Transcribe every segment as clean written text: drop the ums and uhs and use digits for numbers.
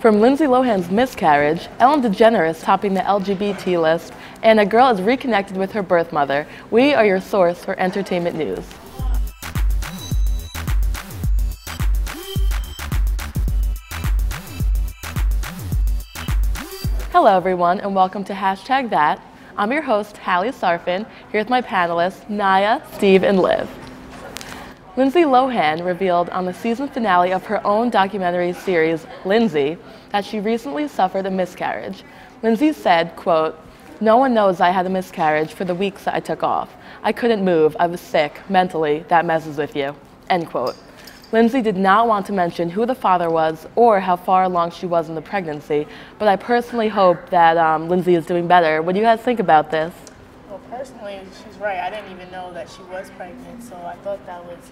From Lindsay Lohan's Miscarriage, Ellen DeGeneres topping the LGBT list, and a girl is reconnected with her birth mother, we are your source for entertainment news. Hello everyone, and welcome to #That. I'm your host, Hallie Sarfin, here with my panelists, Naya, Steve, and Liv. Lindsay Lohan revealed on the season finale of her own documentary series, Lindsay, that she recently suffered a miscarriage. Lindsay said, quote, "No one knows I had a miscarriage for the weeks that I took off. I couldn't move, I was sick, mentally, that messes with you," end quote. Lindsay did not want to mention who the father was or how far along she was in the pregnancy, but I personally hope that Lindsay is doing better. What do you guys think about this? Well, personally, she's right. I didn't even know that she was pregnant, so I thought that was,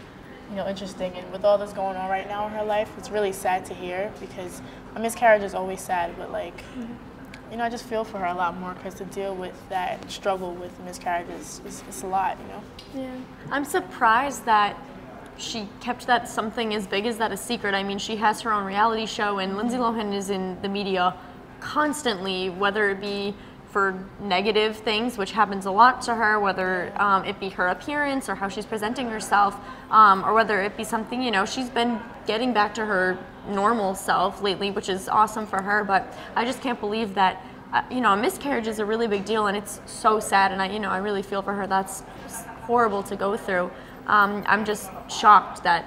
interesting. And with all this going on right now in her life, it's really sad to hear because a miscarriage is always sad, but I just feel for her a lot more because to deal with that struggle with miscarriages it's a lot, Yeah. I'm surprised that she kept that something as big as that a secret. I mean, she has her own reality show, and Lindsay Lohan is in the media constantly, whether it be for negative things, which happens a lot to her, whether it be her appearance or how she's presenting herself, or whether it be something, she's been getting back to her normal self lately, which is awesome for her, but I just can't believe that, a miscarriage is a really big deal, and it's so sad, and I really feel for her. That's horrible to go through. I'm just shocked that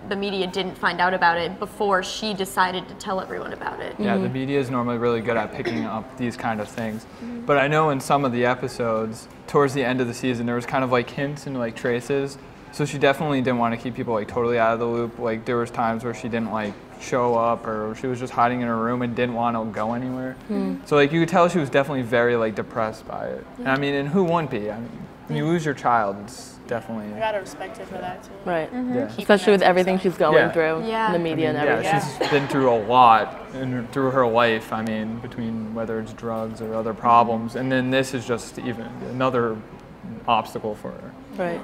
the media didn't find out about it before she decided to tell everyone about it. Yeah, the media is normally really good at picking up these kind of things. But I know in some of the episodes, towards the end of the season, there was kind of like hints and like traces. So she definitely didn't want to keep people like totally out of the loop. Like there was times where she didn't like show up, or she was just hiding in her room and didn't want to go anywhere. So like you could tell she was definitely very like depressed by it. And I mean, and who wouldn't be? I mean, when you lose your child, it's definitely. You gotta respect her for that too. Right. Yeah. Especially with everything she's going through in the media and everything. Yeah, she's been through a lot through her life. I mean, between whether it's drugs or other problems, and then this is just even another obstacle for her. Right.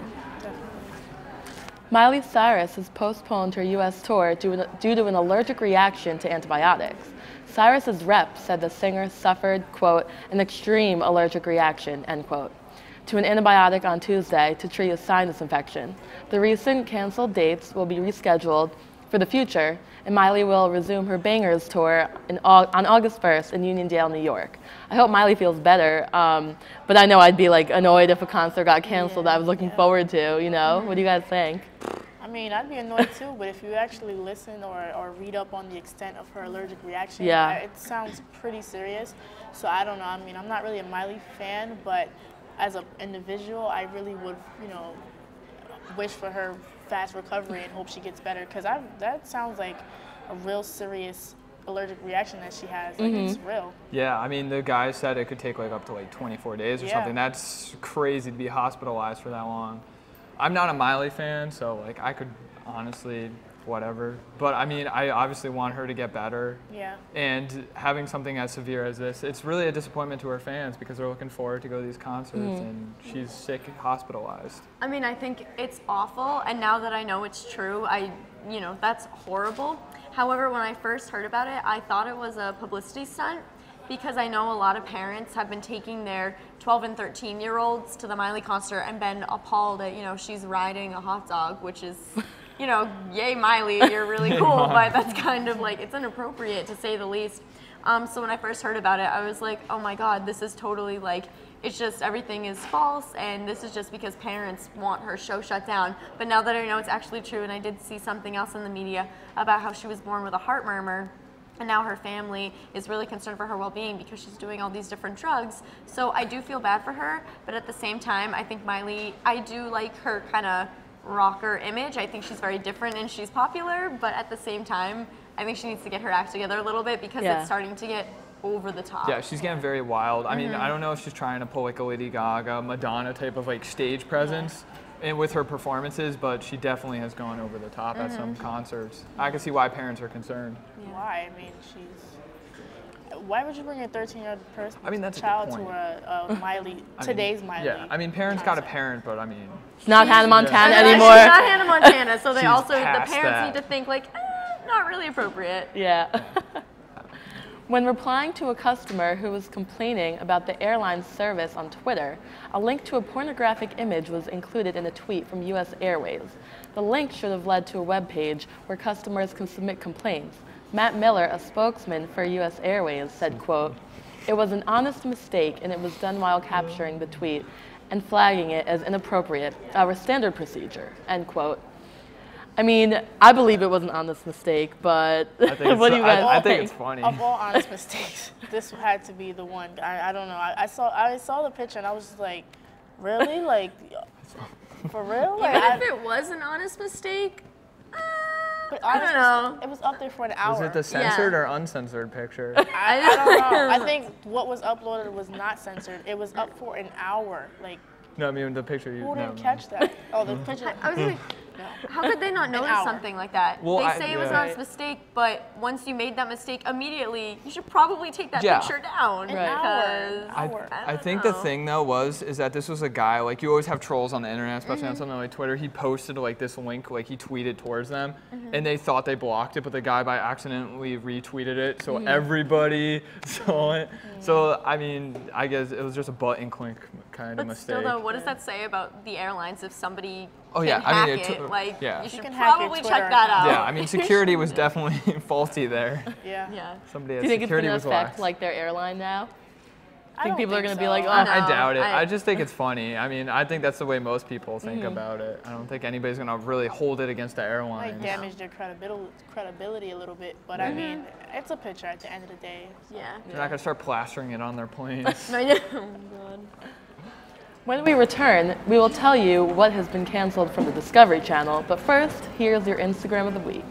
Miley Cyrus has postponed her U.S. tour due to an allergic reaction to antibiotics. Cyrus's rep said the singer suffered, quote, "an extreme allergic reaction," end quote, to an antibiotic on Tuesday to treat a sinus infection. The recent canceled dates will be rescheduled for the future, and Miley will resume her Bangers tour on August 1st in Uniondale, New York. I hope Miley feels better, but I know I'd be like annoyed if a concert got canceled that I was looking forward to, What do you guys think? I mean, I'd be annoyed too, but if you actually listen or read up on the extent of her allergic reaction, it sounds pretty serious. So I don't know. I mean, I'm not really a Miley fan, but as an individual, I really would, wish for her fast recovery and hope she gets better, because that sounds like a real serious allergic reaction that she has. Like, it's real. Yeah, I mean, the guy said it could take like up to like 24 days or something. That's crazy to be hospitalized for that long. I'm not a Miley fan, so like I could honestly whatever. But I mean, I obviously want her to get better. Yeah. And having something as severe as this, it's really a disappointment to her fans because they're looking forward to go to these concerts, and she's sick, hospitalized. I mean, I think it's awful, and now that I know it's true, that's horrible. However, when I first heard about it, I thought it was a publicity stunt, because I know a lot of parents have been taking their 12 and 13-year-olds to the Miley concert and been appalled at, she's riding a hot dog, which is, yay Miley, you're really cool, but that's kind of like, it's inappropriate to say the least. So when I first heard about it, I was like, oh my God, this is totally like, it's just everything is false, and this is just because parents want her show shut down. But now that I know it's actually true, and I did see something else in the media about how she was born with a heart murmur, and now her family is really concerned for her well-being because she's doing all these different drugs. So I do feel bad for her, but at the same time, I think Miley, I do like her kind of rocker image. I think she's very different and she's popular, but at the same time, I think she needs to get her act together a little bit because it's starting to get over the top. Yeah, she's getting very wild. I mean, I don't know if she's trying to pull like a Lady Gaga, Madonna type of like stage presence and with her performances, but she definitely has gone over the top at some concerts. I can see why parents are concerned. Yeah. Why? I mean, why would you bring a 13-year-old person, that's child to a Miley, today's Miley? Yeah, I mean, parents got a parent, but I mean. It's not Hannah Montana anymore. She's not Hannah Montana, so they She's also, the past parents that. need to think like, not really appropriate. Yeah. When replying to a customer who was complaining about the airline's service on Twitter, a link to a pornographic image was included in a tweet from U.S. Airways. The link should have led to a web page where customers can submit complaints. Matt Miller, a spokesman for U.S. Airways, said, quote, "It was an honest mistake and it was done while capturing the tweet and flagging it as inappropriate, our standard procedure," end quote. I mean, I believe it was an honest mistake, but what do you guys think? I think it's funny. Of all honest mistakes, this had to be the one. I don't know. I saw the picture and I was just like, really? Like, for real? Like, Even if it was an honest mistake, but I don't know. It was up there for an hour. Was it the censored or uncensored picture? I don't know. I think what was uploaded was not censored. It was up for an hour. Like, No, I mean the picture. Who didn't catch that? Oh, the picture. I was like, how could they not notice something like that? Well, they say it was not a mistake, but once you made that mistake immediately, you should probably take that picture down. Right. I think the thing though is that this was a guy, like you always have trolls on the internet, especially on something like Twitter. He posted like this link, like he tweeted towards them, and they thought they blocked it, but the guy by accidentally retweeted it, so everybody saw it. So I mean, I guess it was just a button click kind of mistake. But still though, what does that say about the airlines if somebody Oh can yeah, hack I mean, it? Like, you should can hack probably your check Twitter that out. Yeah, I mean, security was definitely faulty there. Yeah. Somebody Do you think it's going security to was affect lax. like their airline now? I think don't people are think going to be so. like, oh, I doubt it. I- I just think it's funny. I mean, I think that's the way most people think about it. I don't think anybody's going to really hold it against the airline. Might damage their credibility a little bit, but I mean, it's a picture at the end of the day. Yeah. They're not going to start plastering it on their planes. No, yeah. Oh, God. When we return, we will tell you what has been canceled from the Discovery Channel, but first, here's your Instagram of the week.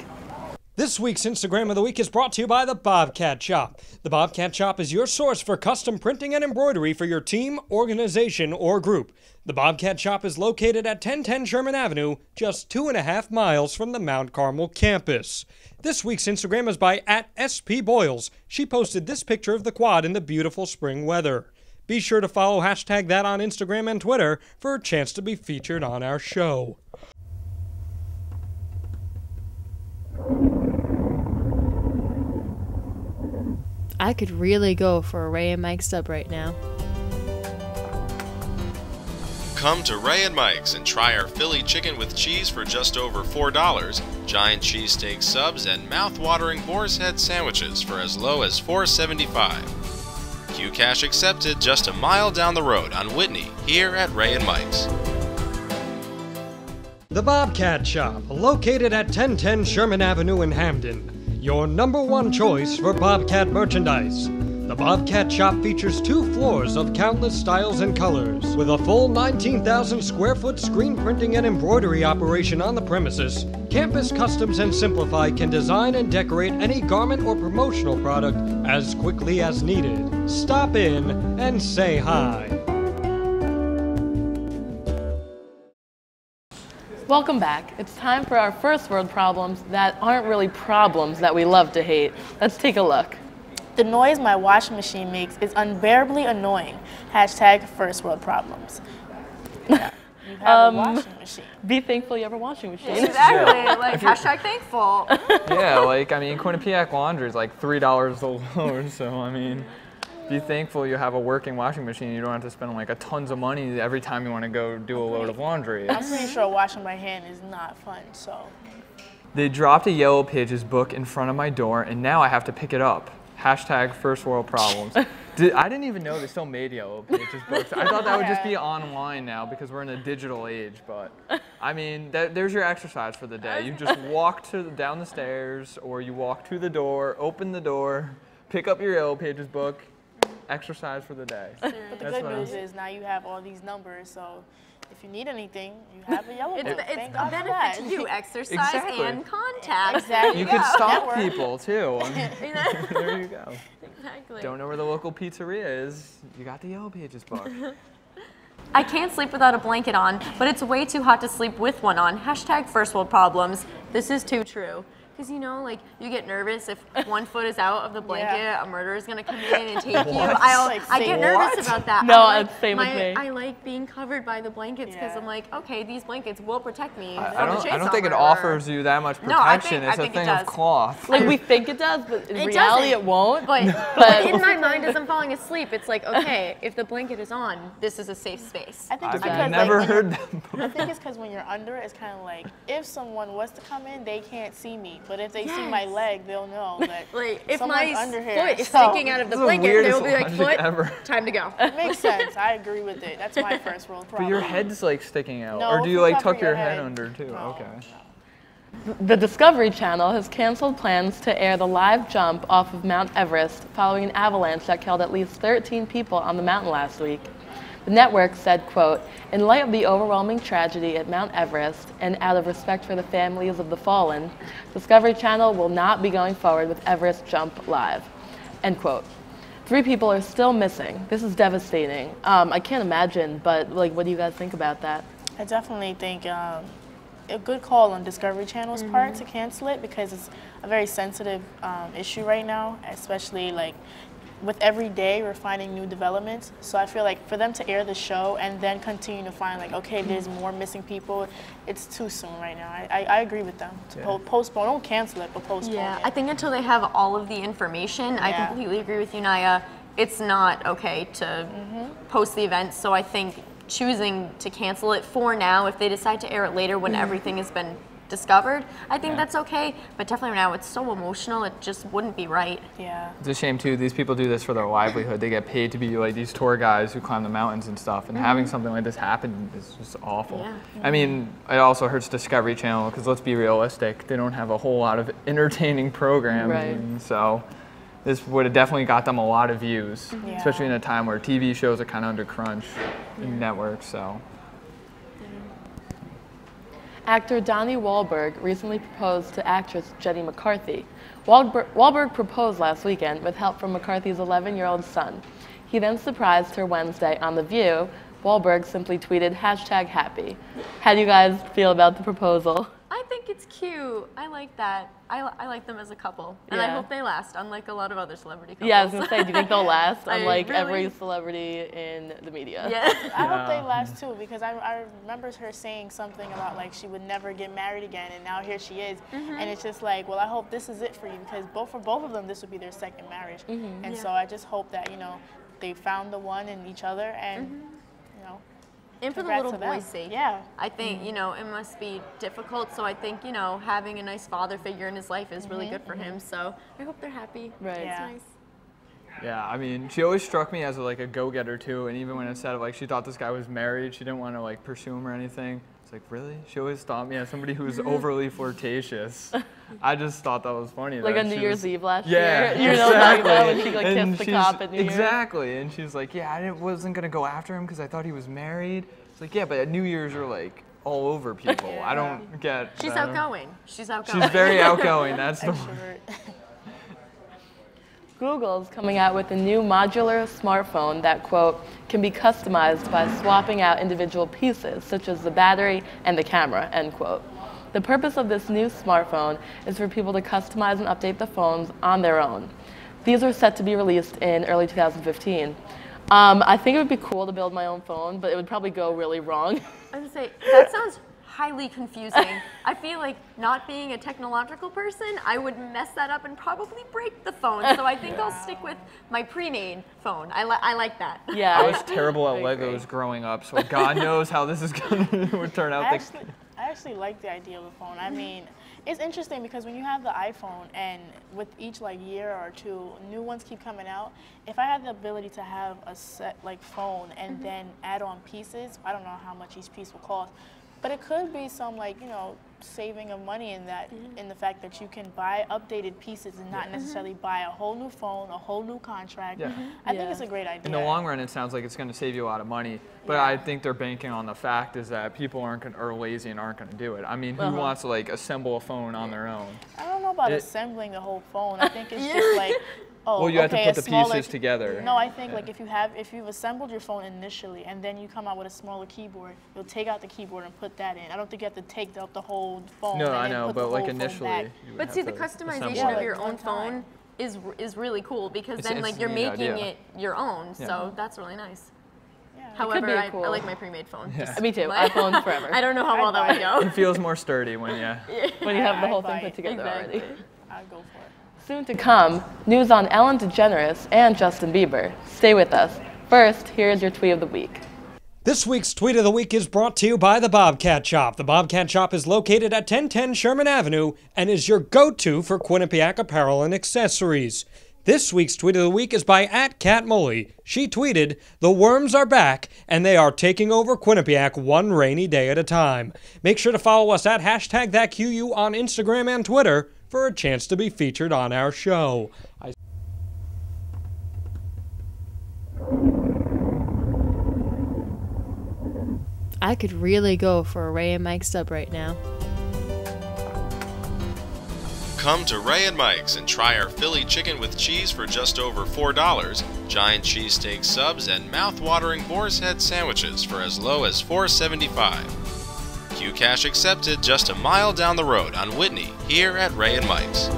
This week's Instagram of the Week is brought to you by the Bobcat Shop. The Bobcat Shop is your source for custom printing and embroidery for your team, organization, or group. The Bobcat Shop is located at 1010 Sherman Avenue, just 2.5 miles from the Mount Carmel campus. This week's Instagram is by @SP_Boyles. She posted this picture of the quad in the beautiful spring weather. Be sure to follow #that on Instagram and Twitter for a chance to be featured on our show. I could really go for a Ray and Mike sub right now. Come to Ray and Mike's and try our Philly chicken with cheese for just over $4, giant cheesesteak subs, and mouth-watering boar's head sandwiches for as low as $4.75. Q-Cash accepted just a mile down the road on Whitney, here at Ray and Mike's. The Bobcat Shop, located at 1010 Sherman Avenue in Hamden. Your #1 choice for Bobcat merchandise. The Bobcat Shop features 2 floors of countless styles and colors. With a full 19,000 square foot screen printing and embroidery operation on the premises, Campus Customs and Simplify can design and decorate any garment or promotional product as quickly as needed. Stop in and say hi. Welcome back. It's time for our first world problems that aren't really problems that we love to hate. Let's take a look. The noise my washing machine makes is unbearably annoying. #first world problems. Yeah. You have a washing machine. Be thankful you have a washing machine. Exactly. Like, #thankful. Yeah, like, I mean, Quinnipiac laundry is like $3 a load, so I mean, be thankful you have a working washing machine. You don't have to spend like a tons of money every time you want to go do a load of laundry. I'm pretty sure washing by hand is not fun, so. They dropped a Yellow Pages book in front of my door, and now I have to pick it up. #first world problems. I didn't even know they still made Yellow Pages books. I thought that would just be online now because we're in a digital age, but I mean, there's your exercise for the day. You just walk down the stairs, or you walk to the door, open the door, pick up your Yellow Pages book, exercise for the day. But the good news is now you have all these numbers, so if you need anything, you have a Yellow Book. It's Thank a God for benefit that. to you, exercise Exactly. and contact. Exactly. You could stalk Network. people too. There you go. Exactly. Don't know where the local pizzeria is? You got the Yellow Pages book. I can't sleep without a blanket on, but it's way too hot to sleep with one on. #first world problems. This is too true. Because, you know, like, you get nervous if one foot is out of the blanket, a murderer is going to come in and take you. I get nervous about that. No, it's same with me. I like being covered by the blankets because I'm like, okay, these blankets will protect me. I don't think it offers you that much protection. It's a thing of cloth. Like, we think it does, but in reality it won't. But in my mind, as I'm falling asleep, it's like, okay, if the blanket is on, this is a safe space. I think it's I've never heard that before. I think it's because when you're under it, it's kind of like, if someone was to come in, they can't see me. But if they see my leg, they'll know that like, if someone's my under here. foot is sticking out of the blanket, they will be like, foot, time to go. It makes sense. I agree with it. That's my first rule. But your head's like sticking out. No, or do you like tuck your head head under too? No, okay. No. The Discovery Channel has canceled plans to air the live jump off of Mount Everest following an avalanche that killed at least 13 people on the mountain last week. The network said, quote, "In light of the overwhelming tragedy at Mount Everest and out of respect for the families of the fallen, Discovery Channel will not be going forward with Everest Jump Live," end quote. 3 people are still missing. This is devastating. I can't imagine, but like, what do you guys think about that? I definitely think a good call on Discovery Channel's part to cancel it because it's a very sensitive issue right now, especially like with every day we're finding new developments. So I feel like for them to air the show and then continue to find like, okay, there's more missing people, it's too soon right now. I agree with them to postpone. Don't cancel it, but postpone it. I think until they have all of the information, I completely agree with you, Naya. It's not okay to post the event. So I think choosing to cancel it for now, if they decide to air it later when everything has been discovered, I think that's okay, but definitely now it's so emotional, it just wouldn't be right. Yeah. It's a shame too, these people do this for their livelihood. They get paid to be like these tour guys who climb the mountains and stuff, and having something like this happen is just awful. Yeah. I mean, it also hurts Discovery Channel because let's be realistic, they don't have a whole lot of entertaining programs, and so this would have definitely got them a lot of views, especially in a time where TV shows are kind of under crunch in networks, so. Actor Donnie Wahlberg recently proposed to actress Jenny McCarthy. Wahlberg proposed last weekend with help from McCarthy's 11-year-old son. He then surprised her Wednesday on The View. Wahlberg simply tweeted, #happy. How do you guys feel about the proposal? I think it's cute. I like that. I like them as a couple. And I hope they last, unlike a lot of other celebrity couples. Yeah, I was going to say, do you think they'll last? Unlike really? every celebrity in the media. Yeah. I hope they last too, because I remember her saying something about like she would never get married again, and now here she is. And it's just like, well, I hope this is it for you, because for both of them, this would be their second marriage. And so I just hope that, you know, they found the one in each other, and, you know, and for the congrats little to them. boy's sake. Yeah. I think, you know, it must be difficult. So I think, you know, having a nice father figure in his life is really good for him. So I hope they're happy. Right. It's Yeah. nice. Yeah, I mean, she always struck me as like a go-getter too, and even when it said like she thought this guy was married, she didn't want to like pursue him or anything. It's like, really? She always thought me as somebody who was overly flirtatious. I just thought that was funny. Like that on New she Year's was, Eve last yeah, year. You know, exactly. like when she like And kissed the cop at New Year's. Exactly, and she's like, yeah, I wasn't gonna go after him because I thought he was married. It's like, yeah, but at New Year's you're like all over people. I don't get. She's outgoing. She's outgoing. She's very outgoing. That's the Extrovert. Google's coming out with a new modular smartphone that, quote, can be customized by swapping out individual pieces, such as the battery and the camera, end quote. The purpose of this new smartphone is for people to customize and update the phones on their own. These are set to be released in early 2015. I think it would be cool to build my own phone, but it would probably go really wrong. I was gonna say, that sounds highly confusing. I feel like not being a technological person, I would mess that up and probably break the phone. So I think I'll stick with my pre-made phone. I like that. Yeah. I was terrible at Legos growing up, so God knows how this is going to turn out. I actually like the idea of a phone. I mean, it's interesting because when you have the iPhone and with each like year or two, new ones keep coming out. If I had the ability to have a set like phone and then add on pieces, I don't know how much each piece will cost, but it could be some like, you know, saving of money in that, in the fact that you can buy updated pieces and not necessarily buy a whole new phone, a whole new contract. I think it's a great idea. In the long run, it sounds like it's going to save you a lot of money, but I think they're banking on the fact is that people are lazy and aren't going to do it. I mean, who wants to like assemble a phone on their own? I don't know about assembling the whole phone. I think it's just like Oh, well, you have to okay, put the smaller pieces together. No, I think like if you've assembled your phone initially and then you come out with a smaller keyboard, you'll take out the keyboard and put that in. I don't think you have to take up the whole phone. No, and I then know, put but the like whole phone initially. back. You would But have see, the to customization assemble of it. your own one time. phone is really cool because then It's like a you're neat making idea. it your own. Yeah. So that's really nice. Yeah. However, be I cool. like my pre-made phone. Yeah. Just- Me too. but- iPhone forever. I don't know how well that would go. It feels more sturdy when When you have the whole buy thing it. put together Exactly. already. I'd go for it. Soon to come, news on Ellen DeGeneres and Justin Bieber. Stay with us. First, here's your tweet of the week. This week's Tweet of the Week is brought to you by the Bobcat Shop. The Bobcat Shop is located at 1010 Sherman Avenue and is your go-to for Quinnipiac apparel and accessories. This week's Tweet of the Week is by @CatMolly. She tweeted, "The worms are back, and they are taking over Quinnipiac one rainy day at a time." Make sure to follow us at #ThatQU on Instagram and Twitter for a chance to be featured on our show. I could really go for a Ray and Mike sub right now. Come to Ray and Mike's and try our Philly chicken with cheese for just over $4, giant cheesesteak subs, and mouth-watering boar's head sandwiches for as low as $4.75. Qcash accepted just a mile down the road on Whitney, here at Ray and Mike's.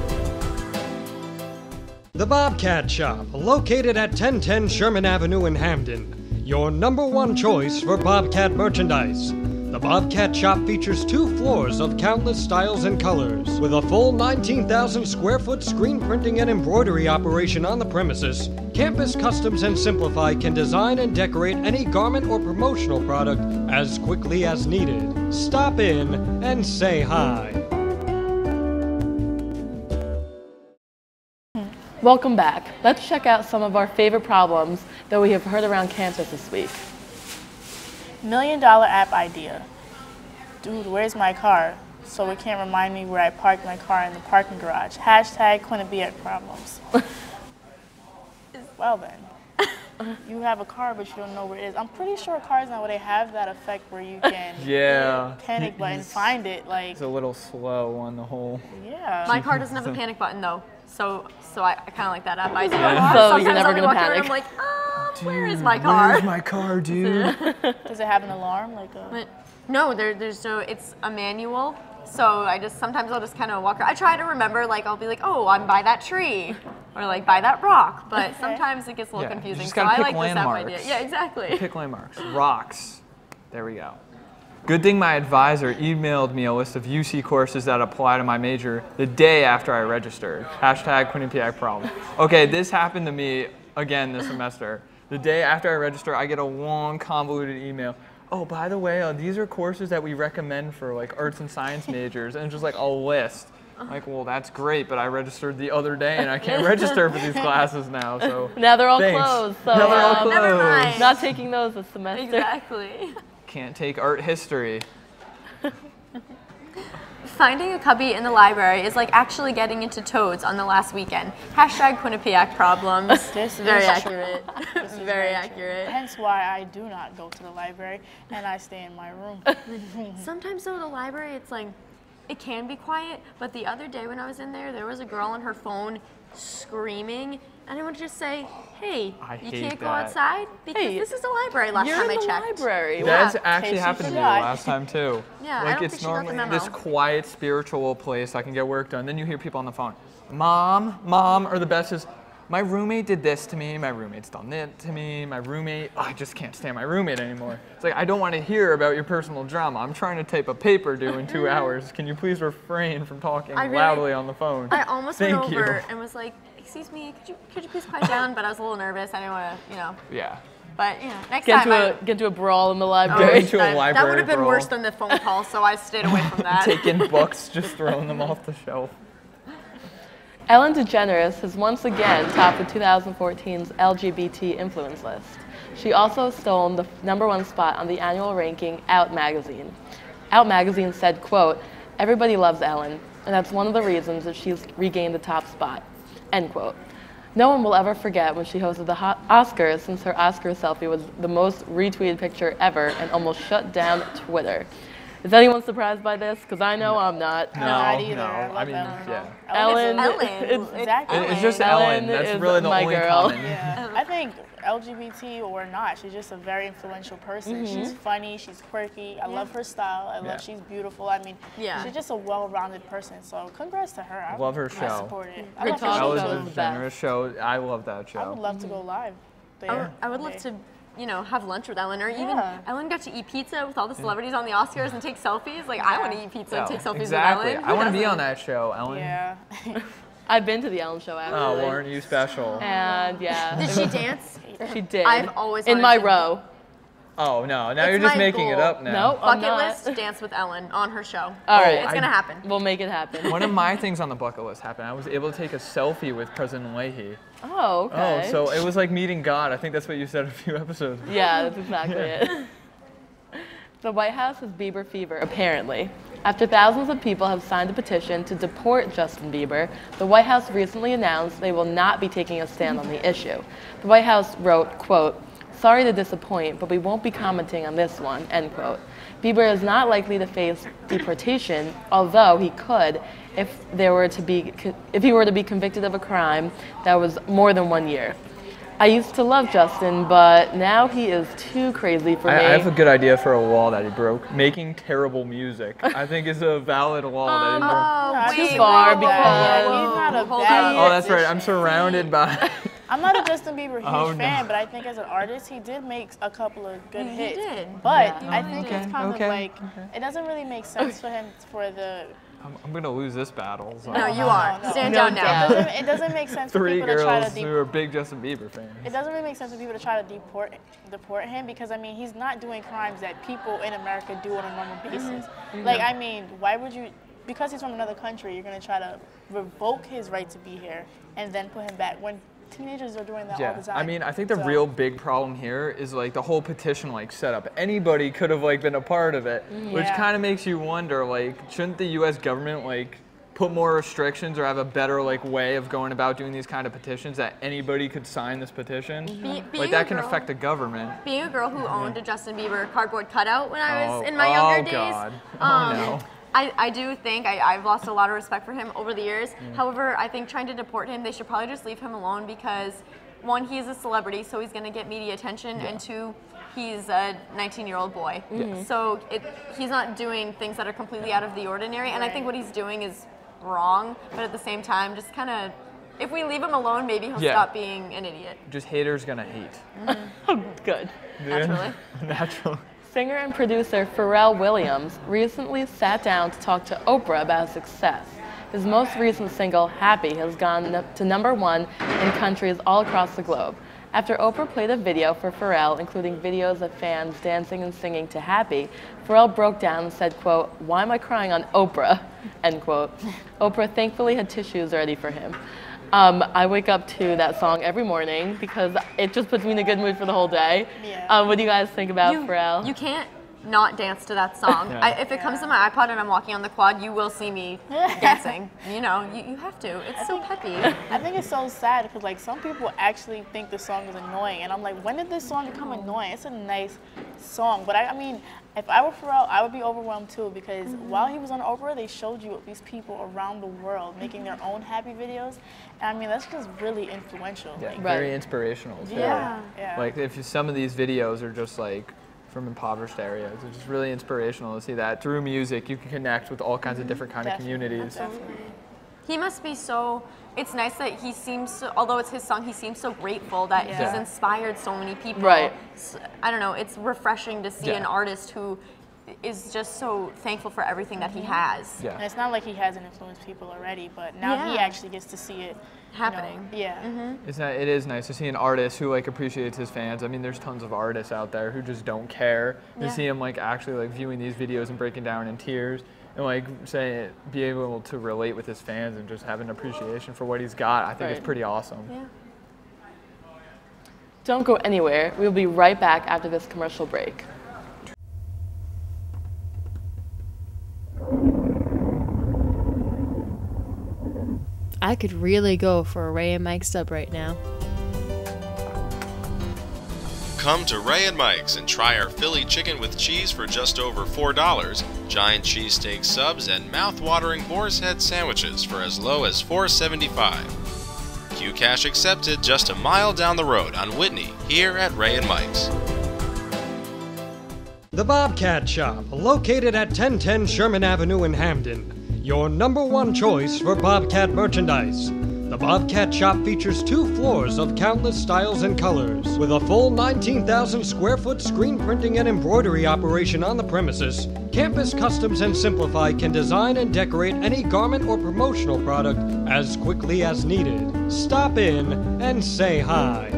The Bobcat Shop, located at 1010 Sherman Avenue in Hamden. Your #1 choice for Bobcat merchandise. The Bobcat Shop features 2 floors of countless styles and colors. With a full 19,000 square foot screen printing and embroidery operation on the premises, Campus Customs and Simplify can design and decorate any garment or promotional product as quickly as needed. Stop in and say hi. Welcome back. Let's check out some of our favorite problems that we have heard around campus this week. $1 million app idea. Dude, where's my car? So it can't remind me where I parked my car in the parking garage. #Quinnipiac problems. Well then, you have a car but you don't know where it is. I'm pretty sure cars now they have that effect where you can Yeah. panic button, find it. Like, It's a little slow on the whole. yeah. My car doesn't have a panic button though, so I kind of like that app idea. So you're Sometimes never I'll be gonna walking around, panic. I'm like, where is my car? Where's my car, dude? Does it have an alarm? Like a. But no, it's a manual. So sometimes I'll just kind of walk around. I try to remember, like I'll be like, oh, I'm by that tree, or like by that rock. But sometimes it gets a little Yeah, you confusing. just So gotta I pick like this app landmarks. idea. Yeah, exactly. Pick landmarks. Rocks. There we go. Good thing my advisor emailed me a list of UC courses that apply to my major the day after I registered. #Quinnipiac problem. Okay, this happened to me again this semester. The day after I register, I get a long, convoluted email. Oh, by the way, these are courses that we recommend for like arts and science majors, and just like a list. I'm like, well, that's great, but I registered the other day, and I can't register for these classes now. So Now they're all thanks. closed, so Now they're all closed. Never mind. not taking those this semester. Exactly. Can't take art history. Finding a cubby in the library is like actually getting into toads on the last weekend. #Quinnipiac problems. This Very is accurate. This is Very true. accurate. Hence why I do not go to the library and I stay in my room. Sometimes though, the library, it's like, it can be quiet, but the other day when I was in there was a girl on her phone screaming, and I wanted to just say, hey, I you hate can't go that. outside because Hey, this is a library last You're time in I the checked. library. That's in actually case you happened to me forgot. last time too. Yeah, I like don't it's think she got the normally memo. this quiet spiritual place I can get work done. Then you hear people on the phone, mom, or the best is, my roommate did this to me, my roommate's done that to me, my roommate, I just can't stand my roommate anymore. It's like, I don't want to hear about your personal drama. I'm trying to type a paper due in 2 hours. Can you please refrain from talking loudly on the phone? I almost Thank went you. over and was like, excuse me, could you please quiet down? But I was a little nervous. I didn't want to, Yeah. But next time. Get into a brawl in the Get library. into a that library would have been brawl. worse than the phone call, so I stayed away from that. Taking books, just throwing them off the shelf. Ellen DeGeneres has once again topped the 2014's LGBT influence list. She also stole the #1 spot on the annual ranking Out magazine. Out magazine said, quote, "Everybody loves Ellen, and that's one of the reasons that she's regained the top spot," end quote. No one will ever forget when she hosted the Oscars, since her Oscar selfie was the most retweeted picture ever and almost shut down Twitter. Is anyone surprised by this? Because I know I'm not. No, not either. I mean, yeah. Ellen. Exactly. It's just Ellen. That's is really the my only girl. common. Yeah. I think LGBT or not, she's just a very influential person. She's funny, she's quirky. I love her style. I love she's beautiful. I mean, she's just a well-rounded person. So congrats to her. I love her I show. support it. Her talk That was show a is the generous best. show. I love that show. I would love to go live there. I would love to, have lunch with Ellen, or even Yeah. Ellen got to eat pizza with all the celebrities on the Oscars and take selfies. Like, I want to eat pizza and take selfies Exactly. with Ellen. I want to be on that show, Ellen. Yeah. I've been to the Ellen show actually. Oh, weren't you special? And yeah. Did she dance? She did. I've always in wanted my to- row. Oh, no. Now It's you're just my making it goal. up now. No, I'm Bucket not. list, dance with Ellen on her show. All right. It's going to happen. We'll make it happen. One of my things on the bucket list happened. I was able to take a selfie with President Leahy. Oh, okay. Oh, so it was like meeting God. I think that's what you said a few episodes ago. Yeah, that's exactly it. The White House has Bieber fever, apparently. After thousands of people have signed a petition to deport Justin Bieber, the White House recently announced they will not be taking a stand on the issue. The White House wrote, quote, "Sorry to disappoint, but we won't be commenting on this one," end quote. Bieber is not likely to face deportation, although he could if he were to be convicted of a crime that was more than 1 year. I used to love Justin, but now he is too crazy for me. I have a good idea for a law that he broke. Making terrible music, I think, is a valid law that he broke. Too far He's not a bad. Oh, that's right. I'm surrounded by. I'm not a Justin Bieber huge Oh, no. fan, but I think as an artist, he did make a couple of good He hits. did. But I think it's kind okay, of like, it doesn't really make sense for him for the. I'm gonna lose this battle. So. No, you are. no. Stand No down doubt. now. It doesn't make sense for 3 people to try girls to who are big Justin Bieber fans. It doesn't really make sense for people to try to deport him because I mean he's not doing crimes that people in America do on a normal basis. Like I mean, why would you? Because he's from another country, you're gonna try to revoke his right to be here and then put him back when teenagers are doing that all the Yeah, time. I mean, I think the So- real big problem here is like the whole petition like setup. Anybody could have like been a part of it, which Yeah. kind of makes you wonder like, shouldn't the U.S. government like put more restrictions or have a better like way of going about doing these kind of petitions that anybody could sign this petition? Being Like a that can girl- affect the government. Being a girl who owned a Justin Bieber cardboard cutout when I was Oh, in my younger days, God. Oh, no. I do think I've lost a lot of respect for him over the years. However, I think trying to deport him, they should probably just leave him alone because, one, he's a celebrity, so he's going to get media attention, and two, he's a 19-year-old boy. So he's not doing things that are completely out of the ordinary, and I think what he's doing is wrong, but at the same time, just kind of, if we leave him alone, maybe he'll Yeah. stop being an idiot. Just haters gonna hate. Good. Naturally. Natural. Singer and producer Pharrell Williams recently sat down to talk to Oprah about his success. His most recent single, Happy, has gone to #1 in countries all across the globe. After Oprah played a video for Pharrell, including videos of fans dancing and singing to Happy, Pharrell broke down and said, quote, "Why am I crying on Oprah?" End quote. Oprah thankfully had tissues ready for him. I wake up to that song every morning because it just puts me in a good mood for the whole day. Yeah. What do you guys think about Pharrell? You can't not dance to that song. Yeah. If it comes to my iPod and I'm walking on the quad, you will see me dancing. You know, you have to. It's so peppy. I think it's so sad because like some people actually think the song is annoying, and I'm like, when did this song become annoying? It's a nice song, but I mean, if I were Pharrell, I would be overwhelmed too because while he was on Oprah, they showed you these people around the world making their own happy videos, and I mean that's just really influential. Yeah, Like, very inspirational. Too. yeah. Like if some of these videos are just like from impoverished areas, it's just really inspirational to see that through music you can connect with all kinds of different kind of communities. Definitely. He must be so. It's nice that he seems, so, although it's his song, he seems so grateful that he's Yeah. inspired so many people. Right. I don't know. It's refreshing to see Yeah. an artist who is just so thankful for everything that he has. And Yeah. it's not like he hasn't influenced people already, but now he Yeah. actually gets to see it you know, Happening. yeah. It is nice to see an artist who like appreciates his fans. I mean, there's tons of artists out there who just don't care. To Yeah. see him like actually like viewing these videos and breaking down in tears and like saying be able to relate with his fans and just have an appreciation for what he's got. I think it's Right. pretty awesome. Yeah. Don't go anywhere. We'll be right back after this commercial break. I could really go for a Ray and Mike sub right now. Come to Ray and Mike's and try our Philly chicken with cheese for just over $4, giant cheesesteak subs, and mouth-watering boar's head sandwiches for as low as $4.75. Qcash accepted just a mile down the road on Whitney, here at Ray and Mike's. The Bobcat Shop, located at 1010 Sherman Avenue in Hamden. Your #1 choice for Bobcat merchandise. The Bobcat Shop features 2 floors of countless styles and colors. With a full 19,000 square foot screen printing and embroidery operation on the premises, Campus Customs and Simplify can design and decorate any garment or promotional product as quickly as needed. Stop in and say hi.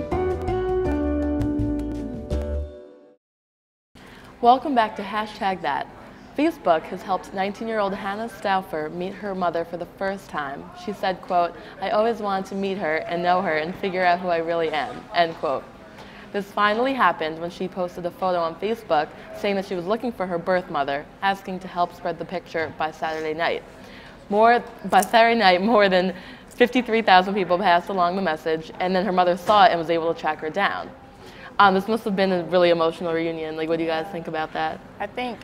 Welcome back to #that. Facebook has helped 19-year-old Hannah Stauffer meet her mother for the first time. She said, quote, "I always wanted to meet her and know her and figure out who I really am," end quote. This finally happened when she posted a photo on Facebook saying that she was looking for her birth mother, asking to help spread the picture by Saturday night. More than 53,000 people passed along the message, and then her mother saw it and was able to track her down. This must have been a really emotional reunion. Like, what do you guys think about that? I think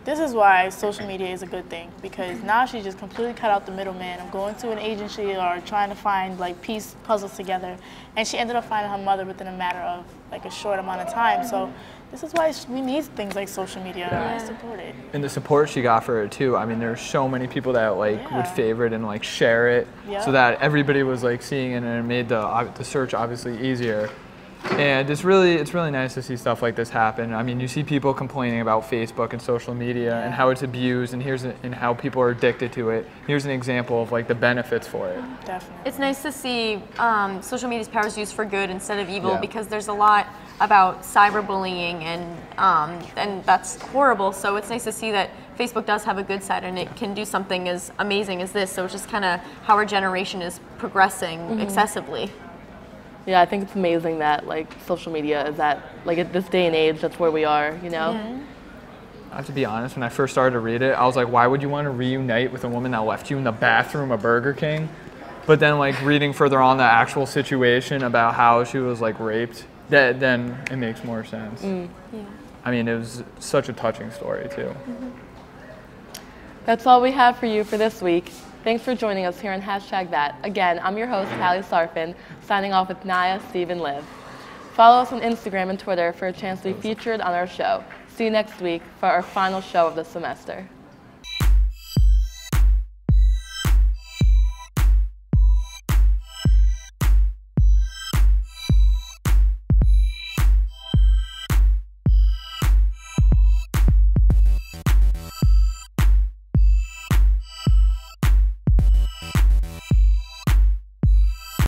this is why social media is a good thing, because now she just completely cut out the middleman of going to an agency or trying to find like piece puzzles together, and she ended up finding her mother within a matter of like a short amount of time. So this is why we need things like social media to support it. And the support she got for it too. I mean, there's so many people that like would favorite and like share it, so that everybody was like seeing it, and it made the search obviously easier. And it's really nice to see stuff like this happen. I mean, you see people complaining about Facebook and social media and how it's abused, and how people are addicted to it. Here's an example of like the benefits for it. Definitely. It's nice to see social media's powers used for good instead of evil, because there's a lot about cyberbullying and that's horrible. So it's nice to see that Facebook does have a good side and it can do something as amazing as this. So it's just kind of how our generation is progressing excessively. Yeah, I think it's amazing that like social media is at like at this day and age, that's where we are, you know? I have to be honest, when I first started to read it, I was like, why would you want to reunite with a woman that left you in the bathroom of Burger King? But then like reading further on the actual situation about how she was like raped, then it makes more sense. I mean, it was such a touching story too. That's all we have for you for this week. Thanks for joining us here on #that. Again, I'm your host, Hallie Sarfin, signing off with Naya, Steve, and Liv. Follow us on Instagram and Twitter for a chance to be featured on our show. See you next week for our final show of the semester.